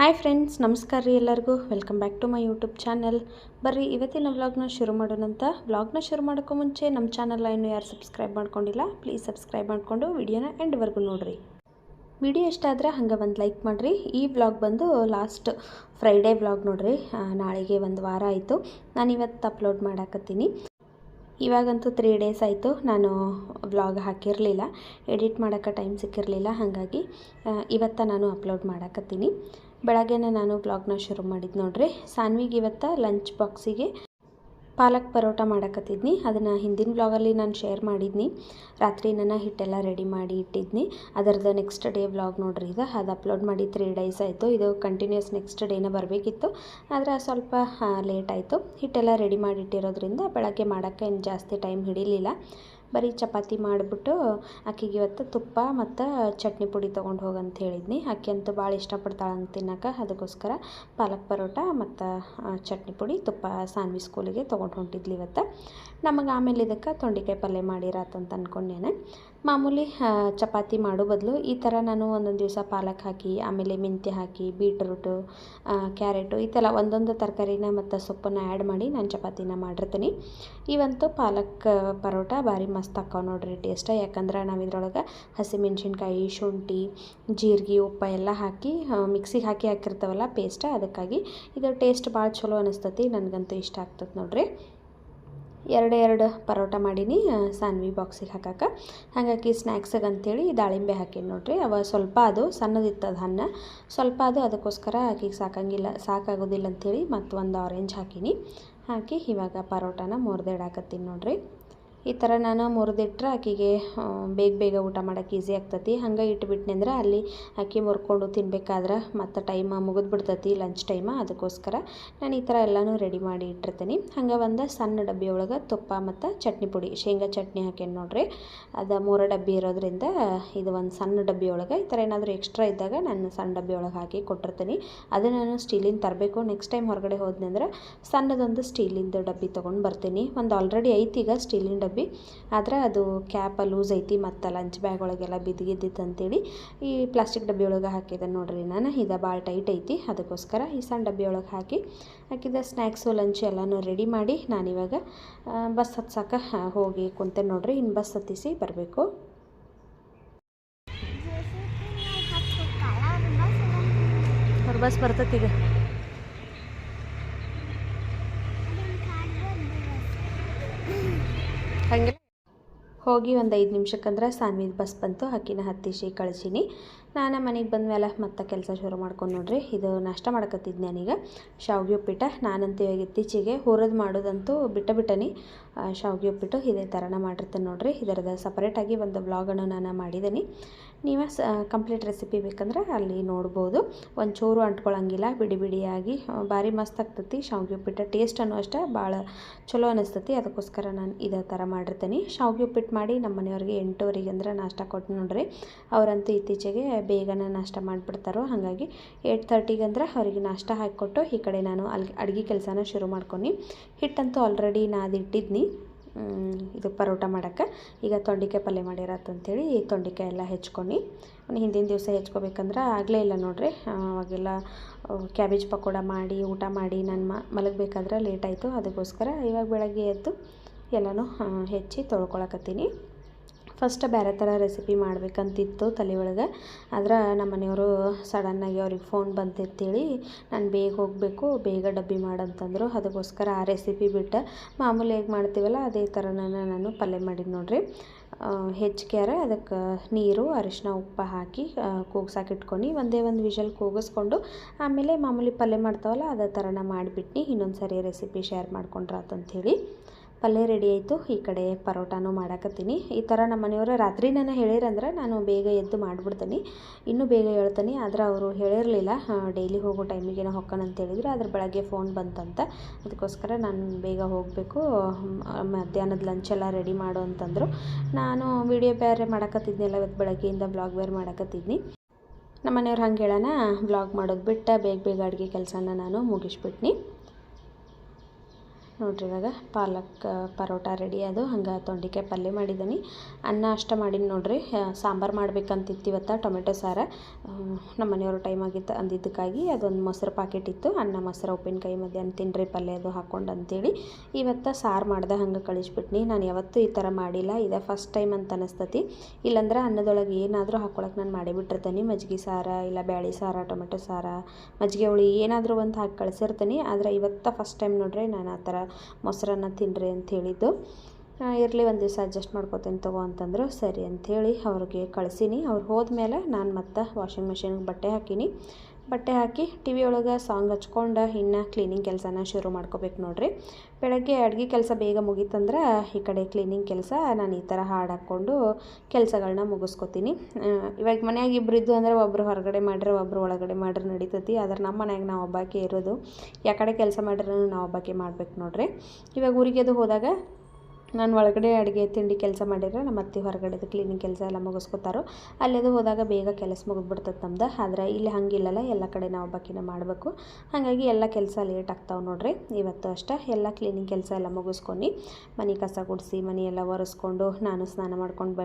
Hi friends, ನಮಸ್ಕಾರ ರೀ ಎಲ್ಲರಿಗೂ. Welcome back to my YouTube channel. ಬರ್ರಿ ಇವತ್ತಿನ ವ್ಲಾಗ್ನ ಶುರು ಮಾಡೋಣಂತ. ವ್ಲಾಗ್ನ ಶುರು ಮಾಡೋಕ್ಕೂ ಮುಂಚೆ ನಮ್ಮ ಚಾನಲ್ನ ಇನ್ನೂ ಯಾರು ಸಬ್ಸ್ಕ್ರೈಬ್ ಮಾಡ್ಕೊಂಡಿಲ್ಲ, ಪ್ಲೀಸ್ ಸಬ್ಸ್ಕ್ರೈಬ್ ಮಾಡಿಕೊಂಡು ವಿಡಿಯೋನ ಎಂಡ್ವರೆಗೂ ನೋಡಿರಿ. ವಿಡಿಯೋ ಇಷ್ಟ ಆದರೆ ಹಂಗೆ ಒಂದು ಲೈಕ್ ಮಾಡಿರಿ. ಈ ವ್ಲಾಗ್ ಬಂದು ಲಾಸ್ಟ್ ಫ್ರೈಡೇ ವ್ಲಾಗ್ ನೋಡಿರಿ. ನಾಳೆಗೆ ಒಂದು ವಾರ ಆಯಿತು ನಾನು ಇವತ್ತು ಅಪ್ಲೋಡ್ ಮಾಡಾಕತ್ತೀನಿ. ಇವಾಗಂತೂ 3 ಡೇಸ್ ಆಯಿತು ನಾನು ವ್ಲಾಗ್ ಹಾಕಿರಲಿಲ್ಲ, ಎಡಿಟ್ ಮಾಡೋಕ್ಕೆ ಟೈಮ್ ಸಿಕ್ಕಿರಲಿಲ್ಲ. ಹಾಗಾಗಿ ಇವತ್ತು ನಾನು ಅಪ್ಲೋಡ್ ಮಾಡಾಕತ್ತೀನಿ. ಬೆಳಗ್ಗೆನೇ ನಾನು ವ್ಲಾಗ್ನ ಶುರು ಮಾಡಿದ್ದು ನೋಡ್ರಿ. ಸಾನ್ವಿಗೆ ಇವತ್ತು ಲಂಚ್ ಬಾಕ್ಸಿಗೆ ಪಾಲಕ್ ಪರೋಟ ಮಾಡಾಕತ್ತಿದ್ನಿ. ಅದನ್ನು ಹಿಂದಿನ ವ್ಲಾಗಲ್ಲಿ ನಾನು ಶೇರ್ ಮಾಡಿದ್ನಿ. ರಾತ್ರಿ ನಾನು ಹಿಟ್ಟೆಲ್ಲ ರೆಡಿ ಮಾಡಿ ಇಟ್ಟಿದ್ನಿ. ಅದರದ್ದು ನೆಕ್ಸ್ಟ್ ಡೇ ವ್ಲಾಗ್ ನೋಡ್ರಿ. ಅದು ಅಪ್ಲೋಡ್ ಮಾಡಿ 3 ಡೇಸ್ ಆಯಿತು. ಇದು ಕಂಟಿನ್ಯೂಸ್ ನೆಕ್ಸ್ಟ್ ಡೇನೇ ಬರಬೇಕಿತ್ತು, ಆದರೆ ಸ್ವಲ್ಪ ಲೇಟ್ ಆಯಿತು. ಹಿಟ್ಟೆಲ್ಲ ರೆಡಿ ಮಾಡಿ ಇಟ್ಟಿರೋದ್ರಿಂದ ಬೆಳಗ್ಗೆ ಮಾಡೋಕ್ಕೆ ಏನು ಜಾಸ್ತಿ ಟೈಮ್ ಹಿಡಿಲಿಲ್ಲ. ಬರೀ ಚಪಾತಿ ಮಾಡಿಬಿಟ್ಟು ಆಕೆಗೆ ಇವತ್ತು ತುಪ್ಪ ಮತ್ತು ಚಟ್ನಿ ಪುಡಿ ತೊಗೊಂಡು ಹೋಗಂತ ಹೇಳಿದ್ನಿ. ಆಕೆ ಅಂತೂ ಭಾಳ ಇಷ್ಟಪಡ್ತಾಳೆ ಅಂತ ತಿನ್ನೋಕೆ. ಅದಕ್ಕೋಸ್ಕರ ಪಾಲಕ್ ಪರೋಟ ಮತ್ತು ಚಟ್ನಿ ಪುಡಿ ತುಪ್ಪ ಸಾನ್ವಿ ಸ್ಕೂಲಿಗೆ ತೊಗೊಂಡು ಹೊಂಟಿದ್ಲಿ ಇವತ್ತು. ನಮಗೆ ಆಮೇಲೆ ಇದಕ್ಕೆ ತೊಂಡೆಕಾಯಿ ಪಲ್ಯ ಮಾಡಿರಾತಂತ ಅಂದ್ಕೊಂಡೇನೆ. ಮಾಮೂಲಿ ಚಪಾತಿ ಮಾಡೋ ಬದಲು ಈ ಥರ ನಾನು ಒಂದೊಂದು ದಿವಸ ಪಾಲಕ್ ಹಾಕಿ, ಆಮೇಲೆ ಮೆಂತ್ಯ ಹಾಕಿ, ಬೀಟ್ರೂಟು, ಕ್ಯಾರೆಟು ಈ ಥರ ಒಂದೊಂದು ತರಕಾರಿನ ಮತ್ತು ಸೊಪ್ಪನ್ನು ಆ್ಯಡ್ ಮಾಡಿ ನಾನು ಚಪಾತಿನ ಮಾಡಿರ್ತೀನಿ. ಇವಂತೂ ಪಾಲಕ್ ಪರೋಟ ಭಾರಿ ಮಸ್ತ್ ಹಾಕೋ ನೋಡ್ರಿ ಟೇಸ್ಟ್. ಯಾಕಂದ್ರೆ ನಾವು ಇದ್ರೊಳಗೆ ಹಸಿಮೆಣ್ಸಿನ್ಕಾಯಿ, ಶುಂಠಿ, ಜೀರಿಗೆ, ಉಪ್ಪು ಎಲ್ಲ ಹಾಕಿ ಮಿಕ್ಸಿಗೆ ಹಾಕಿರ್ತಾವಲ್ಲ ಪೇಸ್ಟ್, ಅದಕ್ಕಾಗಿ ಇದು ಟೇಸ್ಟ್ ಭಾಳ ಚಲೋ ಅನಿಸ್ತತಿ. ನನಗಂತೂ ಇಷ್ಟ ಆಗ್ತದೆ ನೋಡ್ರಿ. ಎರಡು ಪರೋಟ ಮಾಡೀನಿ ಸಾನ್ವಿ ಬಾಕ್ಸಿಗೆ ಹಾಕಕ್ಕೆ. ಹಾಗಾಗಿ ಸ್ನ್ಯಾಕ್ಸಿಗೆ ಅಂಥೇಳಿ ದಾಳಿಂಬೆ ಹಾಕೀನಿ ನೋಡ್ರಿ. ಅವ ಸ್ವಲ್ಪ ಅದು ಸಣ್ಣದಿತ್ತದ ಹಣ್ಣು, ಸ್ವಲ್ಪ ಅದು ಅದಕ್ಕೋಸ್ಕರ ಆಕೆಗೆ ಸಾಕಾಗೋದಿಲ್ಲ ಅಂಥೇಳಿ ಮತ್ತು ಒಂದು ಆರೆಂಜ್ ಹಾಕೀನಿ. ಹಾಕಿ ಇವಾಗ ಪರೋಟನ ಮುರಿದಿಡಾಕತ್ತೀನಿ ನೋಡ್ರಿ. ಈ ಥರ ನಾನು ಮುರಿದಿಟ್ರೆ ಆಕೆಗೆ ಬೇಗ ಊಟ ಮಾಡೋಕ್ಕೆ ಈಸಿ ಆಗ್ತತಿ. ಹಂಗೆ ಇಟ್ಬಿಟ್ನಿ ಅಂದ್ರೆ ಅಲ್ಲಿ ಆಕೆ ಮುರ್ಕೊಂಡು ತಿನ್ಬೇಕಾದ್ರೆ ಮತ್ತು ಟೈಮ್ ಮುಗಿದ್ಬಿಡ್ತತಿ ಲಂಚ್ ಟೈಮ. ಅದಕ್ಕೋಸ್ಕರ ನಾನು ಈ ಥರ ಎಲ್ಲನೂ ರೆಡಿ ಮಾಡಿ ಇಟ್ಟಿರ್ತೀನಿ. ಹಂಗೆ ಒಂದು ಸಣ್ಣ ಡಬ್ಬಿ ಒಳಗೆ ತುಪ್ಪ ಮತ್ತು ಚಟ್ನಿ ಪುಡಿ, ಶೇಂಗಾ ಚಟ್ನಿ ಹಾಕೇನಿ ನೋಡ್ರಿ. ಅದು 3 ಡಬ್ಬಿ ಇರೋದ್ರಿಂದ ಇದು ಒಂದು ಸಣ್ಣ ಡಬ್ಬಿ ಒಳಗೆ ಈ ಥರ ಏನಾದರೂ ಎಕ್ಸ್ಟ್ರಾ ಇದ್ದಾಗ ನಾನು ಸಣ್ಣ ಡಬ್ಬಿ ಒಳಗೆ ಹಾಕಿ ಕೊಟ್ಟಿರ್ತೀನಿ. ಅದು ನಾನು ಸ್ಟೀಲಿನ ತರಬೇಕು. ನೆಕ್ಸ್ಟ್ ಟೈಮ್ ಹೊರಗಡೆ ಹೋದ್ನಿ ಅಂದ್ರೆ ಸಣ್ಣದೊಂದು ಸ್ಟೀಲಿಂದು ಡಬ್ಬಿ ತೊಗೊಂಡು ಬರ್ತೀನಿ. ಒಂದು ಆಲ್ರೆಡಿ ಐತಿ ಈಗ ಸ್ಟೀಲಿನ ಡಬ್ಬಿ, ಆದರೆ ಅದು ಕ್ಯಾಪ ಲೂಸ್ ಐತಿ ಮತ್ತು ಲಂಚ್ ಬ್ಯಾಗ್ ಒಳಗೆಲ್ಲ ಬಿದ್ದಿದ್ದಿತ್ತು ಅಂತೇಳಿ ಈ ಪ್ಲಾಸ್ಟಿಕ್ ಡಬ್ಬಿ ಒಳಗೆ ಹಾಕಿದೆ ನೋಡ್ರಿ ನಾನು. ಇದು ಭಾಳ ಟೈಟ್ ಐತಿ, ಅದಕ್ಕೋಸ್ಕರ ಈ ಸಣ್ಣ ಡಬ್ಬಿ ಒಳಗೆ ಹಾಕಿದ ಸ್ನ್ಯಾಕ್ಸು ಲಂಚ್ ಎಲ್ಲನೂ ರೆಡಿ ಮಾಡಿ ನಾನಿವಾಗ ಬಸ್ ಹತ್ಸಕ್ಕೆ ಹೋಗಿ ಕುಂತೇನೆ ನೋಡ್ರಿ. ಇನ್ನು ಬಸ್ ಹತ್ತಿಸಿ ಬರಬೇಕು. ಬಸ್ ಬರ್ತೈತಿ ಈಗ. ಹಾಗೆ ಹೋಗಿ ಒಂದು 5 ನಿಮಿಷಕ್ಕಂದ್ರೆ ಸಾನ್ವಿದ ಬಸ್ ಬಂತು. ಆಕಿನ ಹತ್ತಿಸಿ ಕಳಿಸೀನಿ. ನಾನು ಮನೆಗೆ ಬಂದಮೇಲೆ ಮತ್ತೆ ಕೆಲಸ ಶುರು ಮಾಡ್ಕೊಂಡು ನೋಡ್ರಿ. ಇದು ನಾಷ್ಟ ಮಾಡಕತ್ತಿದ್ದು ನಾನೀಗ ಶಾವಿಗೆ ಉಪ್ಪಿಟ್ಟು. ನಾನಂತೂ ಇವಾಗ ಇತ್ತೀಚೆಗೆ ಹುರಿದು ಮಾಡೋದಂತೂ ಬಿಟ್ಟನಿ. ಶಾವಿಗೆ ಉಪ್ಪಿಟ್ಟು ಇದೇ ಥರನ ಮಾಡಿರ್ತೇನೆ ನೋಡ್ರಿ. ಇದರದ ಸಪ್ರೇಟಾಗಿ ಒಂದು ವ್ಲಾಗನ್ನು ನಾನು ಮಾಡಿದ್ದೀನಿ. ನೀವು ಕಂಪ್ಲೀಟ್ ರೆಸಿಪಿ ಬೇಕಂದ್ರೆ ಅಲ್ಲಿ ನೋಡ್ಬೋದು. ಒಂಚೂರು ಅಂಟ್ಕೊಳ್ಳೋಂಗಿಲ್ಲ, ಬಿಡಿಯಾಗಿ ಭಾರಿ ಮಸ್ತ್ ಆಗ್ತತಿ ಶಾವಿಗೆ ಉಪ್ಪಿಟ್ಟು. ಟೇಸ್ಟನ್ನು ಅಷ್ಟೇ ಭಾಳ ಚಲೋ ಅನ್ನಿಸ್ತತಿ. ಅದಕ್ಕೋಸ್ಕರ ನಾನು ಇದೇ ಥರ ಮಾಡಿರ್ತೀನಿ. ಶಾವಿಗೆ ಉಪ್ಪಿಟ್ಟು ಮಾಡಿ ನಮ್ಮ ಮನೆಯವ್ರಿಗೆ 8:00 ಅಂದ್ರೆ ನಾಷ್ಟ ಕೊಟ್ಟು ನೋಡ್ರಿ. ಅವರಂತೂ ಇತ್ತೀಚೆಗೆ ಬೇಗನೆ ನಾಷ್ಟ ಮಾಡಿಬಿಡ್ತಾರೋ. ಹಾಗಾಗಿ 8:30 ಅಂದ್ರೆ ಅವರಿಗೆ ನಾಷ್ಟ ಹಾಕಿಕೊಟ್ಟು ಈ ಕಡೆ ನಾನು ಅಡುಗೆ ಕೆಲಸನ ಶುರು ಮಾಡ್ಕೊಂಡು ಹಿಟ್ಟಂತೂ ಆಲ್ರೆಡಿ ನಾದಿಟ್ಟಿದ್ನಿ ಇದು ಪರೋಟ ಮಾಡೋಕ್ಕೆ. ಈಗ ತೊಂಡೆಕಾಯಿ ಪಲ್ಯ ಮಾಡಿರತ್ತಂತೇಳಿ ತೊಂಡೆಕಾಯಿ ಎಲ್ಲ ಹೆಚ್ಕೊಂಡು ಹಿಂದಿನ ದಿವಸ ಹೆಚ್ಕೋಬೇಕಂದ್ರೆ ಆಗಲೇ ಇಲ್ಲ ನೋಡ್ರಿ. ಅವಾಗೆಲ್ಲ ಕ್ಯಾಬೇಜ್ ಪಕೋಡ ಮಾಡಿ ಊಟ ಮಾಡಿ ನಾನು ಮಲಗಬೇಕಾದ್ರೆ ಲೇಟ್ ಆಯಿತು. ಅದಕ್ಕೋಸ್ಕರ ಇವಾಗ ಬೆಳಗ್ಗೆ ಎದ್ದು ಎಲ್ಲನೂ ಹೆಚ್ಚಿ ತೊಳ್ಕೊಳಕತ್ತೀನಿ. ಫಸ್ಟ್ ಬೇರೆ ಥರ ರೆಸಿಪಿ ಮಾಡಬೇಕಂತಿತ್ತು ತಲೆ ಒಳಗೆ, ಆದ್ರೆ ನಮ್ಮ ಮನೆಯವರು ಸಡನ್ನಾಗಿ ಅವ್ರಿಗೆ ಫೋನ್ ಬಂತಂತೇಳಿ ನಾನು ಬೇಗ ಹೋಗಬೇಕು, ಬೇಗ ಡಬ್ಬಿ ಮಾಡಂತಂದರು. ಅದಕ್ಕೋಸ್ಕರ ಆ ರೆಸಿಪಿ ಬಿಟ್ಟು ಮಾಮೂಲಿ ಹೇಗೆ ಮಾಡ್ತೀವಲ್ಲ ಅದೇ ಥರನ ನಾನು ಪಲ್ಯ ಮಾಡಿದ್ದು ನೋಡ್ರಿ. ಹೆಚ್ಚಿಕ್ಯಾರ ಅದಕ್ಕೆ ನೀರು, ಅರಿಶಿನ, ಉಪ್ಪು ಹಾಕಿ ಕೂಗ್ಸಾಕಿಟ್ಕೊಂಡು ಒಂದೇ ಒಂದು ವಿಷಲ್ ಕೂಗಿಸ್ಕೊಂಡು ಆಮೇಲೆ ಮಾಮೂಲಿ ಪಲ್ಯ ಮಾಡ್ತಾವಲ್ಲ ಅದೇ ಥರನ ಮಾಡಿಬಿಟ್ಟು ಇನ್ನೊಂದು ಸರಿ ರೆಸಿಪಿ ಶೇರ್ ಮಾಡ್ಕೊಂಡ್ರಾತಂಥೇಳಿ ಪಲ್ಯ ರೆಡಿ ಆಯಿತು. ಈ ಕಡೆ ಪರೋಟಾನು ಮಾಡಾಕತ್ತೀನಿ. ಈ ಥರ ನಮ್ಮ ಮನೆಯವರು ರಾತ್ರಿ ನಾನು ಹೇಳಿರಂದ್ರೆ ನಾನು ಬೇಗ ಎದ್ದು ಮಾಡಿಬಿಡ್ತೀನಿ, ಇನ್ನೂ ಬೇಗ ಹೇಳ್ತೀನಿ. ಆದರೆ ಅವರು ಹೇಳಿರಲಿಲ್ಲ ಡೈಲಿ ಹೋಗೋ ಟೈಮಿಗೇನೋ ಹೊಕ್ಕನಂತ ಹೇಳಿದ್ರು. ಅದ್ರ ಬೆಳಗ್ಗೆ ಫೋನ್ ಬಂತಂತ. ಅದಕ್ಕೋಸ್ಕರ ನಾನು ಬೇಗ ಹೋಗಬೇಕು, ಮಧ್ಯಾಹ್ನದ ಲಂಚೆಲ್ಲ ರೆಡಿ ಮಾಡು ಅಂತಂದರು. ನಾನು ವಿಡಿಯೋ ಬೇರೆ ಮಾಡಾಕತ್ತಿದ್ನಿಲ್ಲ, ಇವತ್ತು ಬೆಳಗ್ಗೆಯಿಂದ ವ್ಲಾಗ್ ಬೇರೆ ಮಾಡಾಕತ್ತಿದ್ನಿ. ನಮ್ಮ ಮನೆಯವ್ರು ಹಂಗೆ ಹೇಳೋಣ ವ್ಲಾಗ್ ಮಾಡೋದು ಬಿಟ್ಟು ಬೇಗ ಅಡುಗೆ ಕೆಲಸನ ನಾನು ಮುಗಿಸ್ಬಿಟ್ನಿ. ನೋಡ್ರಿ ಇವಾಗ ಪಾಲಕ್ ಪರೋಟ ರೆಡಿ ಅದು ಹಂಗೆ ತೊಂಡೆಕಾಯಿ ಪಲ್ಯ ಮಾಡಿದ್ದೀನಿ. ಅನ್ನ ಅಷ್ಟ ಮಾಡೀನಿ ನೋಡ್ರಿ. ಸಾಂಬಾರು ಮಾಡ್ಬೇಕಂತಿತ್ತು ಇವತ್ತು, ಟೊಮೆಟೊ ಸಾರು. ನಮ್ಮ ಮನೆಯವರು ಟೈಮ್ ಆಗಿತ್ತು ಅಂದಿದ್ದಕ್ಕಾಗಿ ಅದೊಂದು ಮೊಸರು ಪಾಕೆಟ್ ಇತ್ತು. ಅನ್ನ ಮೊಸರು ಉಪ್ಪಿನಕಾಯಿ ಮಧ್ಯಾಹ್ನ ತಿನ್ನಿರಿ ಪಲ್ಯ ಅದು ಹಾಕ್ಕೊಂಡು ಅಂತೇಳಿ ಇವತ್ತು ಸಾರು ಮಾಡ್ದೆ. ಹಂಗೆ ಕಳಿಸ್ಬಿಟ್ನಿ. ನಾನು ಯಾವತ್ತೂ ಈ ಥರ ಮಾಡಿಲ್ಲ, ಇದೇ ಫಸ್ಟ್ ಟೈಮ್ ಅಂತ ಅನಿಸ್ತತಿ. ಇಲ್ಲಾಂದ್ರೆ ಅನ್ನದೊಳಗೆ ಏನಾದರೂ ಹಾಕ್ಕೊಳಕ್ಕೆ ನಾನು ಮಾಡಿಬಿಟ್ಟಿರ್ತೀನಿ. ಮಜ್ಜಿಗೆ ಸಾರು ಇಲ್ಲ ಬ್ಯಾಳಿ ಸಾರು, ಟೊಮೆಟೊ ಸಾರು, ಮಜ್ಜಿಗೆ ಹುಳಿ ಏನಾದರೂ ಒಂದು ಹಾಕಿ ಕಳಿಸಿರ್ತೀನಿ. ಆದರೆ ಇವತ್ತು ಫಸ್ಟ್ ಟೈಮ್ ನೋಡ್ರಿ ನಾನು ಆ ಥರ ಮೊಸರನ್ನ ತಿನ್ನಿರಿ ಅಂತ ಹೇಳಿದ್ದು. ಇರಲಿ ಒಂದು ದಿವಸ ಅಡ್ಜಸ್ಟ್ ಮಾಡ್ಕೊತೀನಿ ತಗೋ ಅಂತಂದರು. ಸರಿ ಅಂಥೇಳಿ ಅವ್ರಿಗೆ ಕಳಿಸೀನಿ. ಅವ್ರು ಹೋದ್ಮೇಲೆ ನಾನು ಮತ್ತೆ ವಾಷಿಂಗ್ ಮಿಷಿನ್ಗೆ ಬಟ್ಟೆ ಹಾಕೀನಿ. ಬಟ್ಟೆ ಹಾಕಿ ಟಿ ವಿ ಒಳಗೆ ಸಾಂಗ್ ಹಚ್ಕೊಂಡು ಇನ್ನು ಕ್ಲೀನಿಂಗ್ ಕೆಲಸನ ಶುರು ಮಾಡ್ಕೋಬೇಕು ನೋಡ್ರಿ. ಬೆಳಗ್ಗೆ ಅಡುಗೆ ಕೆಲಸ ಬೇಗ ಮುಗೀತಂದ್ರೆ ಈ ಕಡೆ ಕ್ಲೀನಿಂಗ್ ಕೆಲಸ ನಾನು ಈ ಥರ ಹಾಡು ಹಾಕ್ಕೊಂಡು ಕೆಲಸಗಳನ್ನ ಮುಗಿಸ್ಕೊತೀನಿ. ಇವಾಗ ಮನ್ಯಾಗ ಇಬ್ಬರು ಇದ್ದು ಅಂದರೆ ಒಬ್ಬರು ಹೊರಗಡೆ ಮಾಡ್ರೆ ಒಬ್ಬರು ಒಳಗಡೆ ಮಾಡ್ರೆ ನಡೀತೈತಿ. ಆದ್ರೆ ನಮ್ಮ ಮನ್ಯಾಗ ನಾವು ಒಬ್ಬಾಕೆ ಇರೋದು, ಯಾಕಡೆ ಕೆಲಸ ಮಾಡ್ರೆ ನಾವು ಒಬ್ಬಾಕೆ ಮಾಡ್ಬೇಕು ನೋಡ್ರಿ. ಇವಾಗ ಊರಿಗೆ ಅದು ಹೋದಾಗ ನಾನು ಒಳಗಡೆ ಅಡುಗೆ ತಿಂಡಿ ಕೆಲಸ ಮಾಡಿದ್ರೆ ನಮ್ಮ ಅತ್ತೆ ಹೊರಗಡೆದು ಕ್ಲೀನಿಂಗ್ ಕೆಲಸ ಎಲ್ಲ ಮುಗಿಸ್ಕೊತಾರೋ. ಅಲ್ಲೆದು ಹೋದಾಗ ಬೇಗ ಕೆಲಸ ಮುಗಿದ್ಬಿಡ್ತದೆ ನಮ್ದು. ಆದರೆ ಇಲ್ಲಿ ಹಂಗಿಲ್ಲಲ್ಲ, ಎಲ್ಲ ಕಡೆ ನಾವು ಒಬ್ಬಾಕಿನ ಮಾಡಬೇಕು. ಹಾಗಾಗಿ ಎಲ್ಲ ಕೆಲಸ ಲೇಟ್ ಆಗ್ತಾವೆ ನೋಡ್ರಿ. ಇವತ್ತು ಅಷ್ಟೇ ಎಲ್ಲ ಕ್ಲೀನಿಂಗ್ ಕೆಲಸ ಎಲ್ಲ ಮುಗಿಸ್ಕೊಂಡು ಮನೆ ಕಸ ಗುಡಿಸಿ ಮನೆ ಎಲ್ಲ ಒರೆಸ್ಕೊಂಡು ನಾನು ಸ್ನಾನ ಮಾಡ್ಕೊಂಡು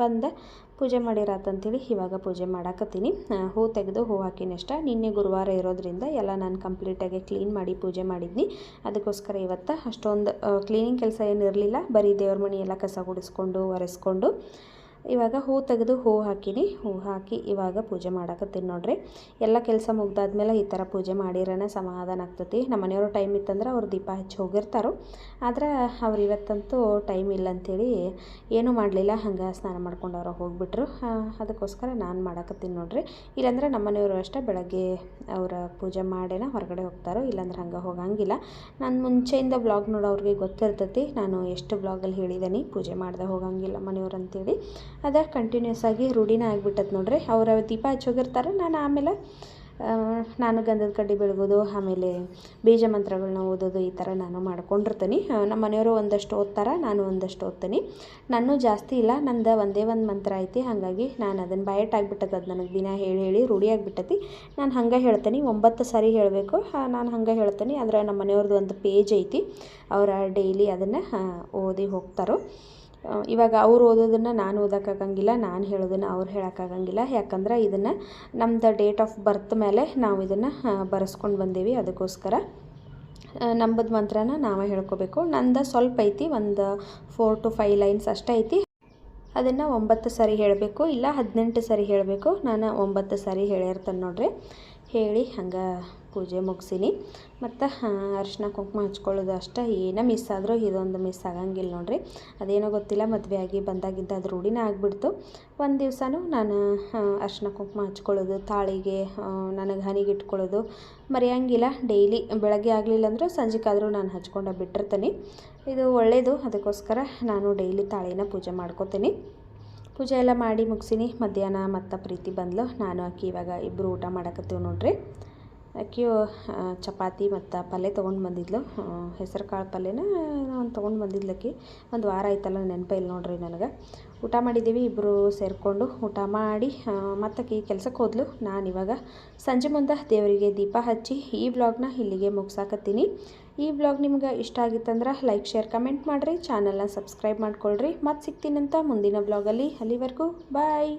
ಬಂದೆ ಪೂಜೆ ಮಾಡಿರಾತಂತೇಳಿ ಇವಾಗ ಪೂಜೆ ಮಾಡಾಕತ್ತೀನಿ. ಹೂ ತೆಗೆದು ಹೂ ಹಾಕಿನಿ ಅಷ್ಟೇ. ನಿನ್ನೆ ಗುರುವಾರ ಇರೋದ್ರಿಂದ ಎಲ್ಲ ನಾನು ಕಂಪ್ಲೀಟಾಗಿ ಕ್ಲೀನ್ ಮಾಡಿ ಪೂಜೆ ಮಾಡಿದ್ನಿ. ಅದಕ್ಕೋಸ್ಕರ ಇವತ್ತು ಅಷ್ಟೊಂದು ಕ್ಲೀನಿಂಗ್ ಕೆಲಸ ಏನು ಇರಲಿಲ್ಲ. ಬರೀ ದೇವ್ರ ಮನೆ ಎಲ್ಲ ಕಸ ಗುಡಿಸ್ಕೊಂಡು ಒರೆಸ್ಕೊಂಡು ಇವಾಗ ಹೂ ತೆಗೆದು ಹೂ ಹಾಕಿನಿ. ಹೂ ಹಾಕಿ ಇವಾಗ ಪೂಜೆ ಮಾಡಾಕತ್ತೀನಿ ನೋಡ್ರಿ. ಎಲ್ಲ ಕೆಲಸ ಮುಗ್ದಾದ್ಮೇಲೆ ಈ ಥರ ಪೂಜೆ ಮಾಡಿರೋಣ ಸಮಾಧಾನ ಆಗ್ತೈತಿ. ನಮ್ಮ ಮನೆಯವರು ಟೈಮ್ ಇತ್ತಂದ್ರೆ ಅವ್ರು ದೀಪ ಹಚ್ಚಿ ಹೋಗಿರ್ತಾರೋ. ಆದರೆ ಅವ್ರು ಇವತ್ತಂತೂ ಟೈಮ್ ಇಲ್ಲ ಅಂಥೇಳಿ ಏನೂ ಮಾಡಲಿಲ್ಲ. ಹಂಗೆ ಸ್ನಾನ ಮಾಡ್ಕೊಂಡು ಅವ್ರು ಹೋಗಿಬಿಟ್ರು. ಅದಕ್ಕೋಸ್ಕರ ನಾನು ಮಾಡಾಕತ್ತೀನಿ ನೋಡ್ರಿ. ಇಲ್ಲಾಂದ್ರೆ ನಮ್ಮ ಮನೆಯವರು ಅಷ್ಟೇ ಬೆಳಗ್ಗೆ ಅವರ ಪೂಜೆ ಮಾಡೇನ ಹೊರಗಡೆ ಹೋಗ್ತಾರೋ, ಇಲ್ಲಾಂದ್ರೆ ಹಂಗೆ ಹೋಗಂಗಿಲ್ಲ. ನಾನು ಮುಂಚೆಯಿಂದ ಬ್ಲಾಗ್ ನೋಡೋವ್ರಿಗೆ ಗೊತ್ತಿರ್ತೈತಿ, ನಾನು ಎಷ್ಟು ಬ್ಲಾಗಲ್ಲಿ ಹೇಳಿದ್ದೀನಿ ಪೂಜೆ ಮಾಡ್ದೆ ಹೋಗಂಗಿಲ್ಲ ಮನೆಯವ್ರು ಅಂತೇಳಿ. ಅದ ಕಂಟಿನ್ಯೂಸ್ ಆಗಿ ರೂಢಿನ ಆಗಿಬಿಟ್ಟೈತೆ ನೋಡ್ರಿ. ಅವರ ದೀಪ ಹಚ್ಚೋಗಿರ್ತಾರೆ, ನಾನು ಆಮೇಲೆ ನಾನು ಗಂಧದ ಕಡ್ಡಿ ಬೆಳಗೋದು, ಆಮೇಲೆ ಬೀಜ ಮಂತ್ರಗಳನ್ನ ಓದೋದು, ಈ ಥರ ನಾನು ಮಾಡ್ಕೊಂಡಿರ್ತೀನಿ. ನಮ್ಮ ಮನೆಯವರು ಒಂದಷ್ಟು ಓದ್ತಾರೆ, ನಾನು ಒಂದಷ್ಟು ಓದ್ತೀನಿ. ನಾನು ಜಾಸ್ತಿ ಇಲ್ಲ, ನಂದು ಒಂದೇ ಒಂದು ಮಂತ್ರ ಐತಿ. ಹಾಗಾಗಿ ನಾನು ಅದನ್ನು ಬಯಟ್ ಆಗಿಬಿಟ್ಟದ. ಅದು ನನಗೆ ದಿನ ಹೇಳಿ ರೂಢಿ ಆಗಿಬಿಟ್ಟತಿ. ನಾನು ಹಂಗೆ ಹೇಳ್ತೀನಿ, 9 ಸಾರಿ ಹೇಳಬೇಕು. ನಾನು ಹಂಗೆ ಹೇಳ್ತೀನಿ. ಆದರೆ ನಮ್ಮ ಮನೆಯವ್ರದ್ದು ಒಂದು ಪೇಜ್ ಐತಿ, ಅವರ ಡೈಲಿ ಅದನ್ನು ಓದಿ ಹೋಗ್ತಾರೋ. ಇವಾಗ ಅವ್ರು ಓದೋದನ್ನು ನಾನು ಓದೋಕ್ಕಾಗಂಗಿಲ್ಲ, ನಾನು ಹೇಳೋದನ್ನು ಅವ್ರು ಹೇಳೋಕ್ಕಾಗಂಗಿಲ್ಲ. ಯಾಕಂದ್ರೆ ಇದನ್ನು ನಮ್ಮದು ಡೇಟ್ ಆಫ್ ಬರ್ತ್ ಮೇಲೆ ನಾವು ಇದನ್ನು ಬರೆಸ್ಕೊಂಡು ಬಂದೀವಿ. ಅದಕ್ಕೋಸ್ಕರ ನಂಬದ ಮಂತ್ರನ ನಾವೇ ಹೇಳ್ಕೊಬೇಕು. ನಂದು ಸ್ವಲ್ಪ ಐತಿ, ಒಂದು 4 to 5 ಲೈನ್ಸ್ ಅಷ್ಟೇ ಐತಿ. ಅದನ್ನು 9 ಸಾರಿ ಹೇಳಬೇಕು, ಇಲ್ಲ 18 ಸಾರಿ ಹೇಳಬೇಕು. ನಾನು 9 ಸಾರಿ ಹೇಳಿರ್ತಾನೆ ನೋಡ್ರಿ. ಹೇಳಿ ಹಂಗೆ ಪೂಜೆ ಮುಗಿಸೀನಿ. ಮತ್ತು ಅರಿಶಿನ ಕುಂಕುಮ ಹಚ್ಕೊಳ್ಳೋದು ಅಷ್ಟೇ. ಏನೋ ಮಿಸ್ ಆದರೂ ಇದೊಂದು ಮಿಸ್ ಆಗಂಗಿಲ್ಲ ನೋಡ್ರಿ. ಅದೇನೋ ಗೊತ್ತಿಲ್ಲ, ಮದುವೆ ಆಗಿ ಬಂದಾಗಿಂದ ಅದು ರೂಢಿನೇ ಆಗಿಬಿಡ್ತು. ಒಂದು ದಿವಸನೂ ನಾನು ಅರಿಶಿನ ಕುಂಕುಮ ಹಚ್ಕೊಳ್ಳೋದು, ತಾಳಿಗೆ ನನಗೆ ಹನಿಗೆ ಇಟ್ಕೊಳ್ಳೋದು ಮರೆಯಂಗಿಲ್ಲ. ಡೈಲಿ ಬೆಳಗ್ಗೆ ಆಗಲಿಲ್ಲ ಅಂದ್ರೆ ಸಂಜೆಗಾದರೂ ನಾನು ಹಚ್ಕೊಂಡು ಬಿಟ್ಟಿರ್ತೀನಿ. ಇದು ಒಳ್ಳೆಯದು. ಅದಕ್ಕೋಸ್ಕರ ನಾನು ಡೈಲಿ ತಾಳಿನ ಪೂಜೆ ಮಾಡ್ಕೋತೀನಿ. ಪೂಜೆ ಎಲ್ಲ ಮಾಡಿ ಮುಗಿಸಿನಿ. ಮಧ್ಯಾಹ್ನ ಮತ್ತು ಪ್ರೀತಿ ಬಂದಳು. ನಾನು ಅಕ್ಕಿ ಇವಾಗ ಇಬ್ಬರು ಊಟ ಮಾಡಕತ್ತೀವಿ ನೋಡ್ರಿ. ಅಕ್ಕಿಯು ಚಪಾತಿ ಮತ್ತು ಪಲ್ಯ ತೊಗೊಂಡು ಬಂದಿದ್ಲು. ಹೆಸರು ಕಾಳು ಪಲ್ಯನ ಒಂದು ತೊಗೊಂಡು ಬಂದಿದ್ಲಕ್ಕಿ. ಒಂದು ವಾರ ಆಯ್ತಲ್ಲ, ನೆನಪೇ ಇಲ್ಲ ನೋಡ್ರಿ ನನಗೆ. ಊಟ ಮಾಡಿದ್ದೀವಿ ಇಬ್ಬರು ಸೇರಿಕೊಂಡು. ಊಟ ಮಾಡಿ ಮತ್ತಕ್ಕಿ ಕೆಲ್ಸಕ್ಕೆ ಹೋದ್ಲು. ನಾನು ಇವಾಗ ಸಂಜೆ ಮುಂದೆ ದೇವರಿಗೆ ದೀಪ ಹಚ್ಚಿ ಈ ವ್ಲಾಗ್ನ ಇಲ್ಲಿಗೆ ಮುಗಿಸಾಕತ್ತೀನಿ. ಈ ವ್ಲಾಗ್ ನಿಮ್ಗೆ ಇಷ್ಟ ಆಗಿತ್ತಂದ್ರೆ ಲೈಕ್, ಶೇರ್, ಕಮೆಂಟ್ ಮಾಡಿರಿ. ಚಾನಲ್ನ ಸಬ್ಸ್ಕ್ರೈಬ್ ಮಾಡ್ಕೊಳ್ರಿ. ಮತ್ತೆ ಸಿಗ್ತೀನಂತ ಮುಂದಿನ ವ್ಲಾಗಲ್ಲಿ. ಅಲ್ಲಿವರೆಗೂ ಬಾಯ್.